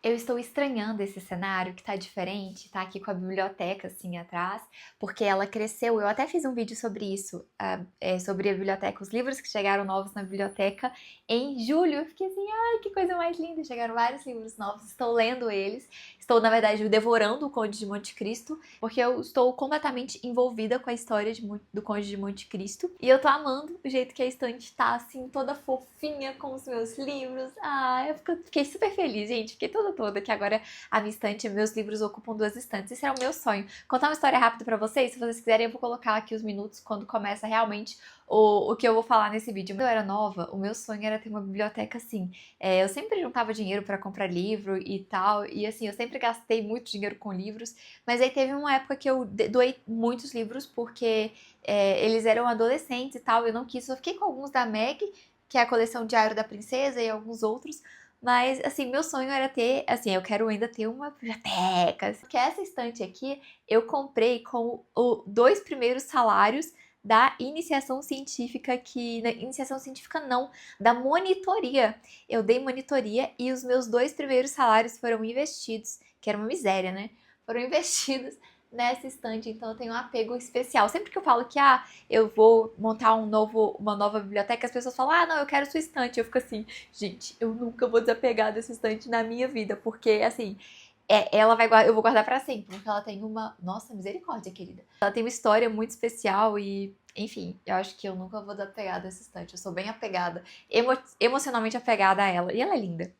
Eu estou estranhando esse cenário que tá diferente, tá aqui com a biblioteca assim atrás, porque ela cresceu. Eu até fiz um vídeo sobre isso, sobre a biblioteca, os livros que chegaram novos na biblioteca em julho. Eu fiquei assim, ai, que coisa mais linda! Chegaram vários livros novos, estou lendo eles. Estou, na verdade, devorando o Conde de Monte Cristo, porque eu estou completamente envolvida com a história do Conde de Monte Cristo. E eu tô amando o jeito que a estante tá, assim, toda fofinha com os meus livros. Ah, fiquei super feliz, gente. Fiquei toda que agora a minha estante, meus livros ocupam 2 estantes. Esse era o meu sonho. Contar uma história rápida pra vocês. Se vocês quiserem, eu vou colocar aqui os minutos quando começa realmente o que eu vou falar nesse vídeo. Quando eu era nova, o meu sonho era ter uma biblioteca assim. Eu sempre juntava dinheiro pra comprar livro e tal. E assim, eu sempre gastei muito dinheiro com livros. Mas aí teve uma época que eu doei muitos livros porque eles eram adolescentes e tal. Eu não quis. Eu fiquei com alguns da Meg, que é a coleção Diário da Princesa, e alguns outros. Mas, assim, meu sonho era ter, assim, eu quero ainda ter uma biblioteca. Porque essa estante aqui, eu comprei com os 2 primeiros salários da iniciação científica iniciação científica não, da monitoria. Eu dei monitoria e os meus 2 primeiros salários foram investidos, que era uma miséria, né? Foram investidos nessa estante, então eu tenho um apego especial. Sempre que eu falo que, eu vou montar uma nova biblioteca, as pessoas falam, não, eu quero sua estante. Eu fico assim, gente, eu nunca vou desapegar dessa estante na minha vida, porque, assim, eu vou guardar pra sempre, porque ela tem nossa, misericórdia, querida. Ela tem uma história muito especial e, enfim, eu acho que eu nunca vou desapegar dessa estante. Eu sou bem apegada, emocionalmente apegada a ela, e ela é linda.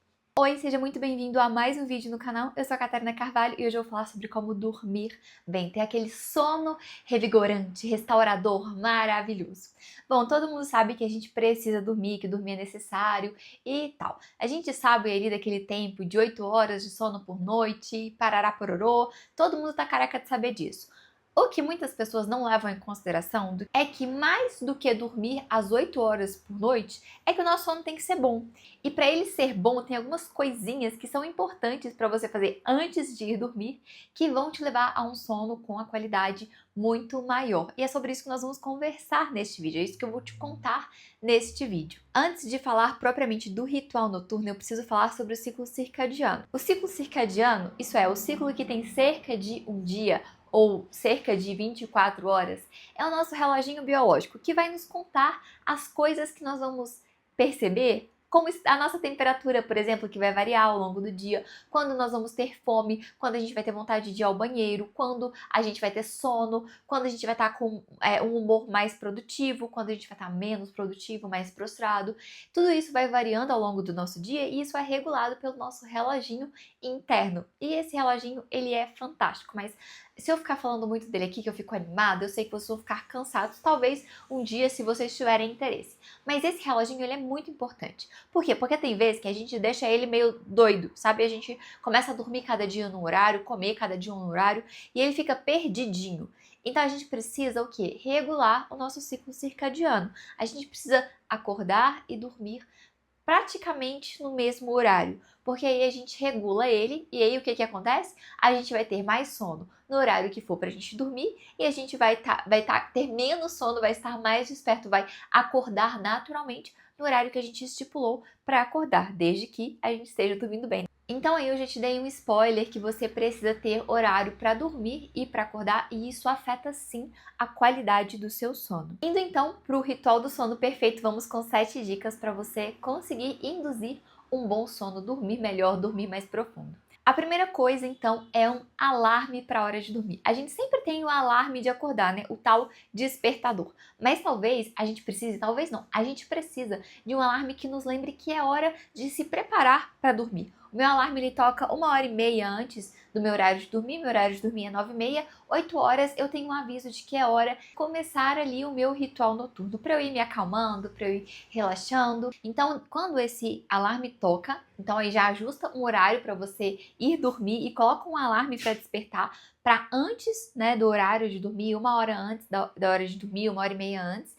Oi, seja muito bem-vindo a mais um vídeo no canal. Eu sou a Catarina Carvalho e hoje eu vou falar sobre como dormir bem, ter aquele sono revigorante, restaurador, maravilhoso. Bom, todo mundo sabe que a gente precisa dormir, que dormir é necessário e tal. A gente sabe ali daquele tempo de 8 horas de sono por noite, parará pororô, todo mundo tá careca de saber disso. O que muitas pessoas não levam em consideração é que mais do que dormir às 8 horas por noite, é que o nosso sono tem que ser bom. E para ele ser bom, tem algumas coisinhas que são importantes para você fazer antes de ir dormir, que vão te levar a um sono com a qualidade muito maior. E é sobre isso que nós vamos conversar neste vídeo, é isso que eu vou te contar neste vídeo. Antes de falar propriamente do ritual noturno, eu preciso falar sobre o ciclo circadiano. O ciclo circadiano, isso é, o ciclo que tem cerca de um dia, ou cerca de 24 horas, é o nosso reloginho biológico, que vai nos contar as coisas que nós vamos perceber, como a nossa temperatura, por exemplo, que vai variar ao longo do dia, quando nós vamos ter fome, quando a gente vai ter vontade de ir ao banheiro, quando a gente vai ter sono, quando a gente vai estar com um humor mais produtivo, quando a gente vai estar menos produtivo, mais prostrado. Tudo isso vai variando ao longo do nosso dia e isso é regulado pelo nosso reloginho interno. E esse reloginho, ele é fantástico, mas se eu ficar falando muito dele aqui, que eu fico animada, eu sei que vocês vão ficar cansados, talvez um dia, se vocês tiverem interesse. Mas esse reloginho, ele é muito importante. Por quê? Porque tem vezes que a gente deixa ele meio doido, sabe? A gente começa a dormir cada dia num horário, comer cada dia num horário, e ele fica perdidinho. Então a gente precisa o quê? Regular o nosso ciclo circadiano. A gente precisa acordar e dormir praticamente no mesmo horário, porque aí a gente regula ele e aí o que acontece? A gente vai ter mais sono no horário que for pra gente dormir e a gente vai ter menos sono, vai estar mais desperto, vai acordar naturalmente no horário que a gente estipulou para acordar, desde que a gente esteja dormindo bem. Então aí eu já te dei um spoiler que você precisa ter horário para dormir e para acordar e isso afeta sim a qualidade do seu sono. Indo então para o ritual do sono perfeito, vamos com 7 dicas para você conseguir induzir um bom sono, dormir melhor, dormir mais profundo. A primeira coisa, então, é um alarme para a hora de dormir. A gente sempre tem o alarme de acordar, né? O tal despertador. Mas talvez a gente precise, talvez não, a gente precisa de um alarme que nos lembre que é hora de se preparar para dormir. O meu alarme ele toca 1h30 antes do meu horário de dormir. Meu horário de dormir é 9h30. 8 horas eu tenho um aviso de que é hora de começar ali o meu ritual noturno, para eu ir me acalmando, para eu ir relaxando. Então, quando esse alarme toca, então aí já ajusta um horário para você ir dormir e coloca um alarme para despertar para antes, né, do horário de dormir, 1 hora antes da hora de dormir, 1h30 antes.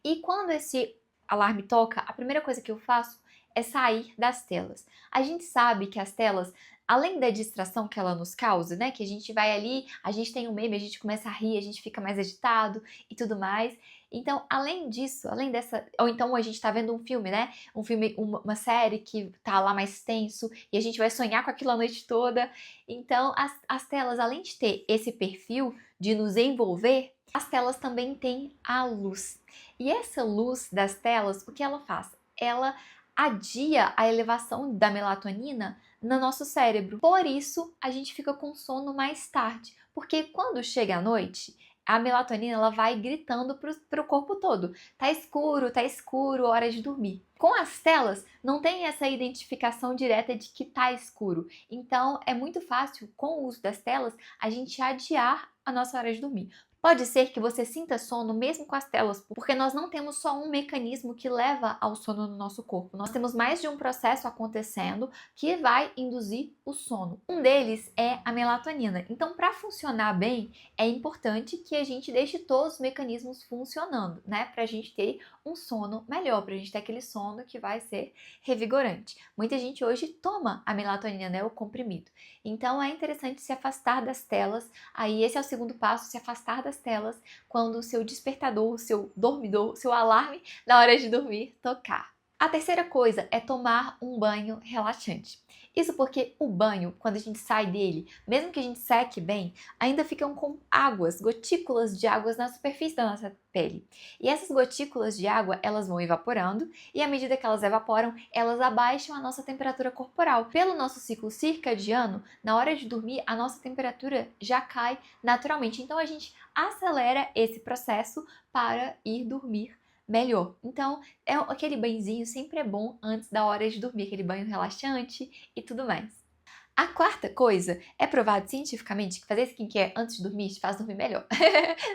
E quando esse alarme toca, a primeira coisa que eu faço é sair das telas. A gente sabe que as telas, além da distração que ela nos causa, né? Que a gente vai ali, a gente tem um meme, a gente começa a rir, a gente fica mais agitado e tudo mais. Então, além disso, além dessa. Ou então a gente tá vendo um filme, né? Um filme, uma série que tá lá mais tenso e a gente vai sonhar com aquilo a noite toda. Então, as telas, além de ter esse perfil de nos envolver, as telas também têm a luz. E essa luz das telas, o que ela faz? Ela adia a elevação da melatonina no nosso cérebro. Por isso, a gente fica com sono mais tarde, porque quando chega a noite, a melatonina ela vai gritando para o corpo todo. Tá escuro, hora de dormir. Com as telas, não tem essa identificação direta de que tá escuro. Então, é muito fácil, com o uso das telas, a gente adiar a nossa hora de dormir. Pode ser que você sinta sono mesmo com as telas, porque nós não temos só um mecanismo que leva ao sono no nosso corpo. Nós temos mais de um processo acontecendo que vai induzir o sono. Um deles é a melatonina. Então, para funcionar bem, é importante que a gente deixe todos os mecanismos funcionando, né? Para a gente ter um sono melhor, para a gente ter aquele sono que vai ser revigorante. Muita gente hoje toma a melatonina, né? O comprimido. Então, é interessante se afastar das telas. Aí, esse é o segundo passo, se afastar das telas quando o seu despertador, o seu dormidor, o seu alarme na hora de dormir tocar. A terceira coisa é tomar um banho relaxante. Isso porque o banho, quando a gente sai dele, mesmo que a gente seque bem, ainda ficam com águas, gotículas de águas na superfície da nossa pele. E essas gotículas de água, elas vão evaporando e à medida que elas evaporam, elas abaixam a nossa temperatura corporal. Pelo nosso ciclo circadiano, na hora de dormir, a nossa temperatura já cai naturalmente. Então a gente acelera esse processo para ir dormir melhor. Então, aquele banhozinho sempre é bom antes da hora de dormir, aquele banho relaxante e tudo mais. A quarta coisa, é provado cientificamente que fazer skincare antes de dormir te faz dormir melhor.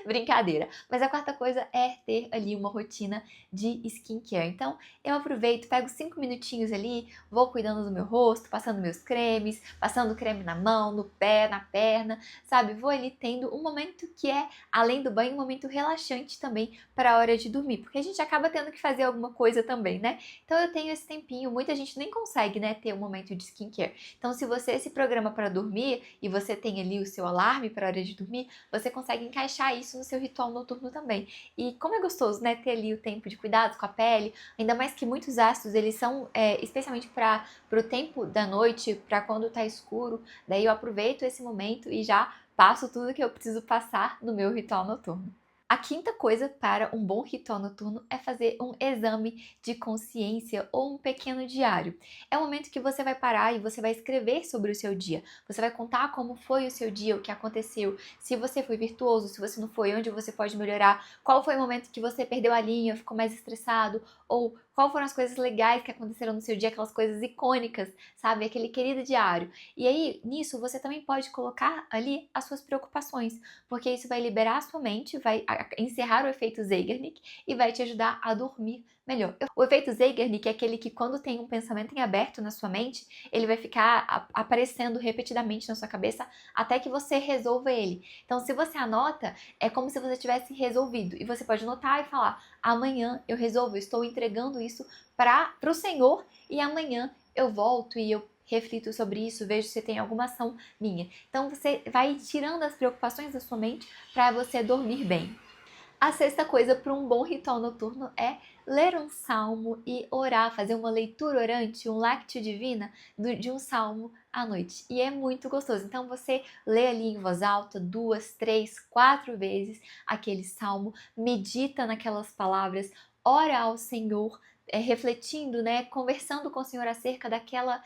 Brincadeira. Mas a quarta coisa é ter ali uma rotina de skincare. Então, eu aproveito, pego 5 minutinhos ali, vou cuidando do meu rosto, passando meus cremes, passando creme na mão, no pé, na perna, sabe? Vou ali tendo um momento que é, além do banho, um momento relaxante também para a hora de dormir. Porque a gente acaba tendo que fazer alguma coisa também, né? Então, eu tenho esse tempinho. Muita gente nem consegue, né, ter um momento de skincare. Então, se você se programa para dormir e você tem ali o seu alarme para a hora de dormir, você consegue encaixar isso no seu ritual noturno também. E como é gostoso, né, ter ali o tempo de cuidados com a pele, ainda mais que muitos ácidos, eles são especialmente para o tempo da noite, para quando tá escuro, daí eu aproveito esse momento e já passo tudo que eu preciso passar no meu ritual noturno. A quinta coisa para um bom ritual noturno é fazer um exame de consciência ou um pequeno diário. É o momento que você vai parar e você vai escrever sobre o seu dia. Você vai contar como foi o seu dia, o que aconteceu, se você foi virtuoso, se você não foi, onde você pode melhorar, qual foi o momento que você perdeu a linha, ficou mais estressado, ou qual foram as coisas legais que aconteceram no seu dia, aquelas coisas icônicas, sabe? Aquele querido diário. E aí, nisso, você também pode colocar ali as suas preocupações, porque isso vai liberar a sua mente, vai encerrar o efeito Zeigarnik e vai te ajudar a dormir melhor. O efeito Zeigarnik é aquele que quando tem um pensamento em aberto na sua mente, ele vai ficar aparecendo repetidamente na sua cabeça até que você resolva ele. Então, se você anota, é como se você tivesse resolvido. E você pode anotar e falar, amanhã eu resolvo, eu estou entregando isso para o Senhor e amanhã eu volto e eu reflito sobre isso, vejo se tem alguma ação minha. Então, você vai tirando as preocupações da sua mente para você dormir bem. A sexta coisa para um bom ritual noturno é ler um salmo e orar, fazer uma leitura orante, um lectio divina de um salmo à noite. E é muito gostoso. Então você lê ali em voz alta 2, 3, 4 vezes aquele salmo, medita naquelas palavras, ora ao Senhor, refletindo, né, conversando com o Senhor acerca daquela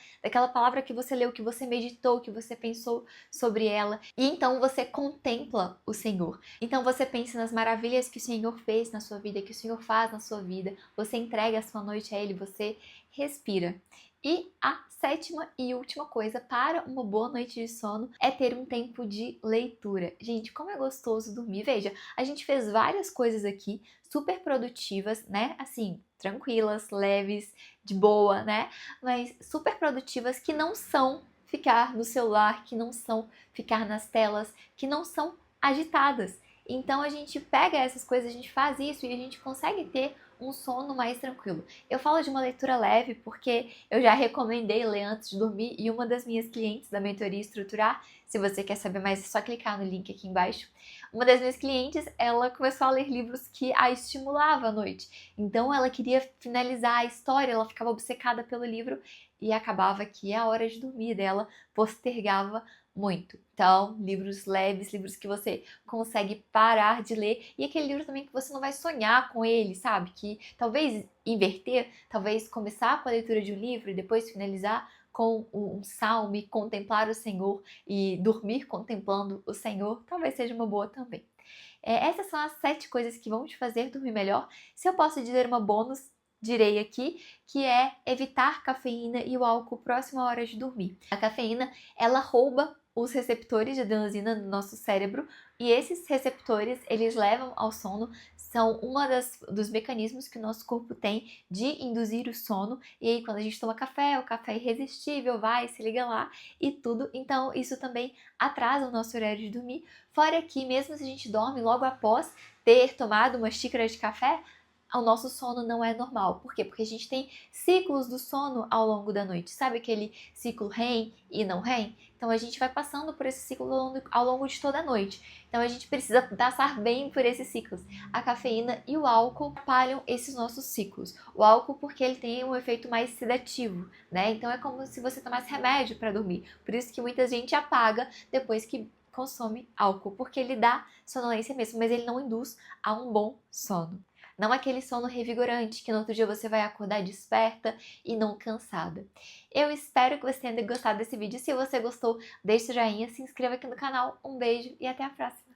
palavra que você leu, que você meditou, que você pensou sobre ela. E então você contempla o Senhor. Então você pensa nas maravilhas que o Senhor fez na sua vida, que o Senhor faz na sua vida. Você entrega a sua noite a Ele, você respira. E a sétima e última coisa para uma boa noite de sono é ter um tempo de leitura. Gente, como é gostoso dormir. Veja, a gente fez várias coisas aqui super produtivas, né? Assim, tranquilas, leves, de boa, né? Mas super produtivas que não são ficar no celular, que não são ficar nas telas, que não são agitadas. Então a gente pega essas coisas, a gente faz isso e a gente consegue ter um sono mais tranquilo. Eu falo de uma leitura leve porque eu já recomendei ler antes de dormir e uma das minhas clientes da mentoria Estruturar, se você quer saber mais é só clicar no link aqui embaixo, uma das minhas clientes, ela começou a ler livros que a estimulavam à noite. Então ela queria finalizar a história, ela ficava obcecada pelo livro e acabava que a hora de dormir dela postergava muito. Então, livros leves, livros que você consegue parar de ler e aquele livro também que você não vai sonhar com ele, sabe? Que talvez inverter, talvez começar com a leitura de um livro e depois finalizar com um salmo e contemplar o Senhor e dormir contemplando o Senhor, talvez seja uma boa também. Essas são as 7 coisas que vão te fazer dormir melhor. Se eu posso dizer uma bônus, direi aqui, que é evitar cafeína e o álcool próximo à hora de dormir. A cafeína, ela rouba os receptores de adenosina no nosso cérebro e esses receptores, eles levam ao sono, são dos mecanismos que o nosso corpo tem de induzir o sono. E aí, quando a gente toma café, o café é irresistível, vai, se liga lá e tudo. Então, isso também atrasa o nosso horário de dormir. Fora que, mesmo se a gente dorme logo após ter tomado uma xícara de café, o nosso sono não é normal. Por quê? Porque a gente tem ciclos do sono ao longo da noite. Sabe aquele ciclo REM e não REM? Então a gente vai passando por esse ciclo ao longo de toda a noite. Então a gente precisa passar bem por esses ciclos. A cafeína e o álcool atrapalham esses nossos ciclos. O álcool porque ele tem um efeito mais sedativo, né? Então é como se você tomasse remédio para dormir. Por isso que muita gente apaga depois que consome álcool, porque ele dá sonolência mesmo, mas ele não induz a um bom sono. Não aquele sono revigorante que no outro dia você vai acordar desperta e não cansada. Eu espero que você tenha gostado desse vídeo. Se você gostou, deixe seu joinha, se inscreva aqui no canal. Um beijo e até a próxima!